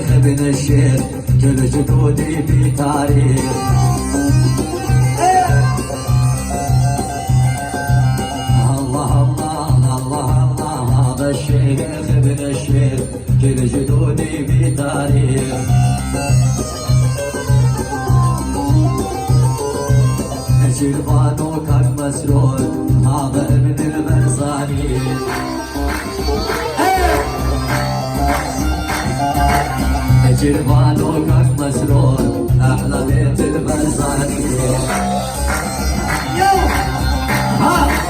الشيخ ابن الشيخ كل جدودي في تاريخ. الله الله الله الله هذا الشيخ ابن الشيخ كل جدودي في تاريخ. جربانو كان مسرور هذا ابن البرزاني. جربانو كان مسرور احلى بيت البرزاني. ها